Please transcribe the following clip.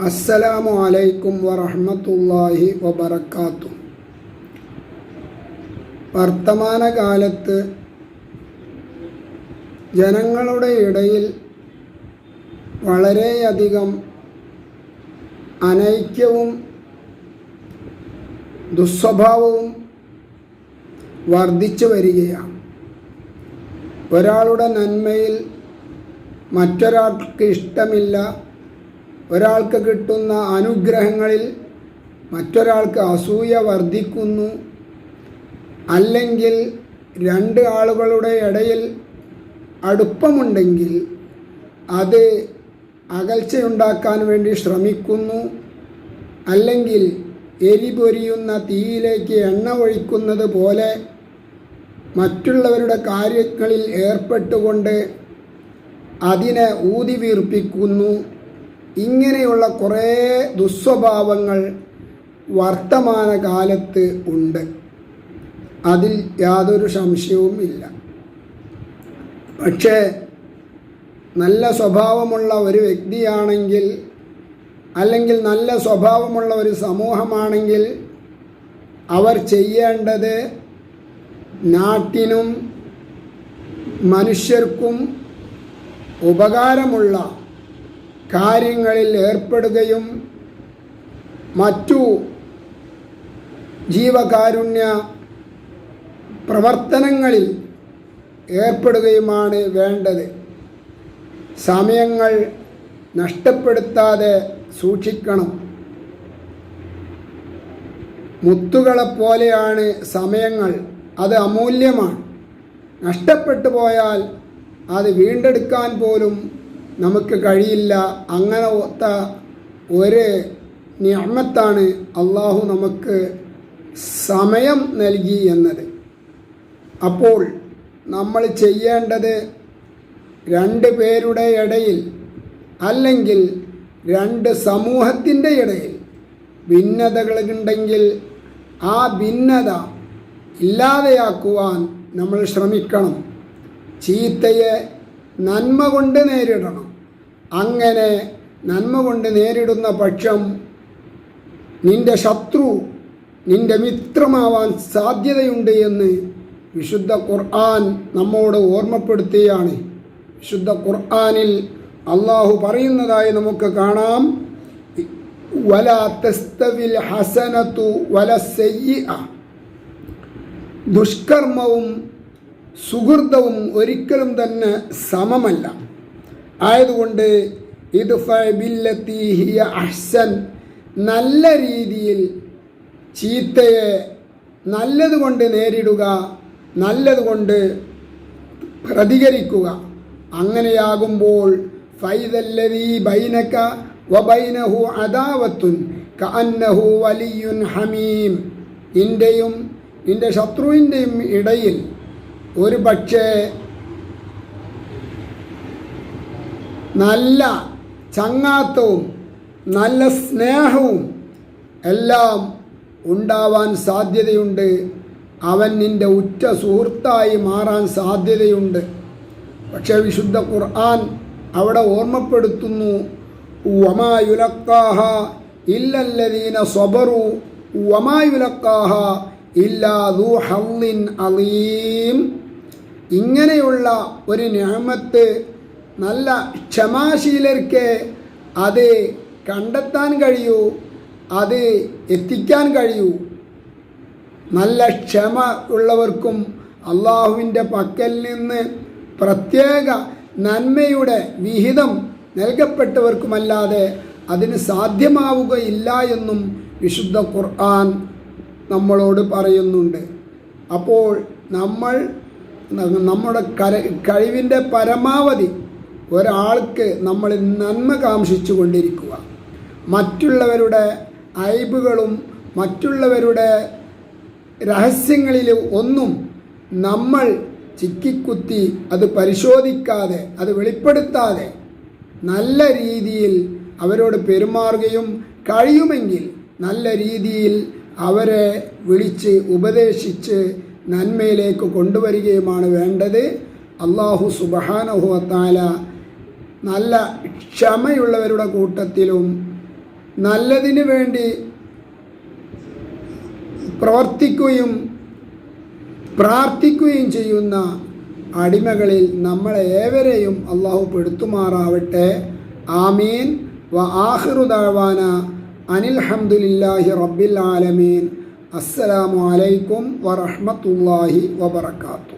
അസ്സലാമു അലൈക്കും വറഹ്മത്തുള്ളാഹി വബറകാതുഹു. വർത്തമാനകാലത്ത് ജനങ്ങളുടെ ഇടയിൽ വളരെയധികം അനൈക്യവും ദുസ്വഭാവവും വർദ്ധിച്ചു വരികയാണ്. ഒരാളുടെ നന്മയിൽ മറ്റൊരാൾക്ക് ഇഷ്ടമില്ല, ഒരാൾക്ക് കിട്ടുന്ന അനുഗ്രഹങ്ങളിൽ മറ്റൊരാൾക്ക് അസൂയ വർദ്ധിക്കുന്നു. അല്ലെങ്കിൽ രണ്ട് ആളുകളുടെ ഇടയിൽ അടുപ്പമുണ്ടെങ്കിൽ അത് അകൽച്ചയുണ്ടാക്കാൻ വേണ്ടി ശ്രമിക്കുന്നു. അല്ലെങ്കിൽ എരിപൊരിയുന്ന തീയിലേക്ക് എണ്ണ ഒഴിക്കുന്നത് പോലെ മറ്റുള്ളവരുടെ കാര്യങ്ങളിൽ ഏർപ്പെട്ടുകൊണ്ട് അതിനെ ഊതി വീർപ്പിക്കുന്നു. ഇങ്ങനെയുള്ള കുറേ ദുസ്വഭാവങ്ങൾ വർത്തമാനകാലത്ത് ഉണ്ട്. അതിൽ യാതൊരു സംശയവും ഇല്ല. പക്ഷേ നല്ല സ്വഭാവമുള്ള ഒരു വ്യക്തിയാണെങ്കിൽ, അല്ലെങ്കിൽ നല്ല സ്വഭാവമുള്ള ഒരു സമൂഹമാണെങ്കിൽ, അവർ ചെയ്യേണ്ടത് നാട്ടിനും മനുഷ്യർക്കും ഉപകാരമുള്ള കാര്യങ്ങളിൽ ഏർപ്പെടുകയും മറ്റു ജീവകാരുണ്യ പ്രവർത്തനങ്ങളിൽ ഏർപ്പെടുകയുമാണ് വേണ്ടത്. സമയങ്ങൾ നഷ്ടപ്പെടുത്താതെ സൂക്ഷിക്കണം. മുത്തുകളെപ്പോലെയാണ് സമയങ്ങൾ. അത് അമൂല്യമാണ്. നഷ്ടപ്പെട്ടു പോയാൽ അത് വീണ്ടെടുക്കാൻ പോലും നമുക്ക് കഴിയില്ല. അങ്ങനത്തെ ഒരു നിഅമത്താണ് അള്ളാഹു നമുക്ക് സമയം നൽകി എന്നത്. അപ്പോൾ നമ്മൾ ചെയ്യേണ്ടത് രണ്ട് പേരുടെ ഇടയിൽ, അല്ലെങ്കിൽ രണ്ട് സമൂഹത്തിൻ്റെ ഇടയിൽ ഭിന്നതകളുണ്ടെങ്കിൽ ആ ഭിന്നത ഇല്ലാതെയാക്കുവാൻ നമ്മൾ ശ്രമിക്കണം. ചീത്തയെ നന്മ കൊണ്ട് നേരിടണം. അങ്ങനെ നന്മ കൊണ്ട് നേരിടുന്ന പക്ഷം നിന്റെ ശത്രു നിന്റെ മിത്രമാവാൻ സാധ്യതയുണ്ട് എന്ന് വിശുദ്ധ ഖുർആൻ നമ്മോട് ഓർമ്മപ്പെടുത്തുകയാണ്. വിശുദ്ധ ഖുർആനിൽ അള്ളാഹു പറയുന്നതായി നമുക്ക് കാണാം, വലാ തസ്തവിൽ ഹസനതു വലസ്സയ്യിഅ. ദുഷ്കർമ്മവും സുഹൃതവും ഒരിക്കലും തന്നെ സമമല്ല. ആയതുകൊണ്ട് ഇദ്ഫഅ ബില്ലത്തി ഹിയ അഹ്സൻ, നല്ല രീതിയിൽ ചീത്തയെ നല്ലതുകൊണ്ട് നേരിടുക, നല്ലതുകൊണ്ട് പ്രതികരിക്കുക. അങ്ങനെയാകുമ്പോൾ ഫൈദല്ലദീ ബൈനക വബൈനഹു അദാവത്തുൻ കഅന്നഹു വലിയ്യുൻ ഹമീം. നിൻ്റെയും നിൻ്റെ ശത്രുവിൻ്റെയും ഇടയിൽ ഒരു പക്ഷേ നല്ല ചങ്ങാത്തവും നല്ല സ്നേഹവും എല്ലാം ഉണ്ടാവാൻ സാധ്യതയുണ്ട്. അവൻ നിൻ്റെ ഉറ്റ സുഹൃത്തായി മാറാൻ സാധ്യതയുണ്ട്. പക്ഷേ വിശുദ്ധ ഖുർആൻ അവിടെ ഓർമ്മപ്പെടുത്തുന്നു, വമാ യുലഖാഹ ഇല്ലല്ലദീന സ്വബറു വമാ യുലഖാഹ ഇല്ലാ ദൂ ഹള്ളിൻ അളീം. ഇങ്ങനെയുള്ള ഒരു നിഅമത്ത് നല്ല ക്ഷമാശീലർക്ക് അത് കണ്ടെത്താൻ കഴിയൂ, അത് എത്തിക്കാൻ കഴിയൂ. നല്ല ക്ഷമ ഉള്ളവർക്കും അള്ളാഹുവിൻ്റെ പക്കൽ നിന്ന് പ്രത്യേക നന്മയുടെ വിഹിതം നൽകപ്പെട്ടവർക്കുമല്ലാതെ അതിന് സാധ്യമാവുകയില്ല എന്നും വിശുദ്ധ ഖുർആൻ നമ്മളോട് പറയുന്നുണ്ട്. അപ്പോൾ നമ്മൾ നമ്മുടെ കഴിവിൻ്റെ പരമാവധി ഒരാൾക്ക് നമ്മൾ നന്മ കാംക്ഷിച്ചു കൊണ്ടിരിക്കുക. മറ്റുള്ളവരുടെ ഐബുകളും മറ്റുള്ളവരുടെ രഹസ്യങ്ങളിലും ഒന്നും നമ്മൾ ചിക്കിക്കുത്തി അത് പരിശോധിക്കാതെ, അത് വെളിപ്പെടുത്താതെ നല്ല രീതിയിൽ അവരോട് പെരുമാറുകയും കഴിയുമെങ്കിൽ നല്ല രീതിയിൽ അവരെ വിളിച്ച് ഉപദേശിച്ച് നന്മയിലേക്ക് കൊണ്ടുവരികയുമാണ് വേണ്ടത്. അല്ലാഹു സുബ്ഹാനഹു വ തആല നല്ല ക്ഷമയുള്ളവരുടെ കൂട്ടത്തിലും നല്ലതിന് വേണ്ടി പ്രവർത്തിക്കുകയും പ്രാർത്ഥിക്കുകയും ചെയ്യുന്ന അടിമകളിൽ നമ്മളേവരെയും അള്ളാഹു പെടുത്തുമാറാവട്ടെ. ആമീൻ. വ ആഖിറു ദഅവാന അനിൽ ഹംദുലില്ലാഹി റബ്ബിൽ ആലമീൻ. അസ്സലാമു അലൈക്കും വറഹ്മത്തുള്ളാഹി വബറകാതുഹു.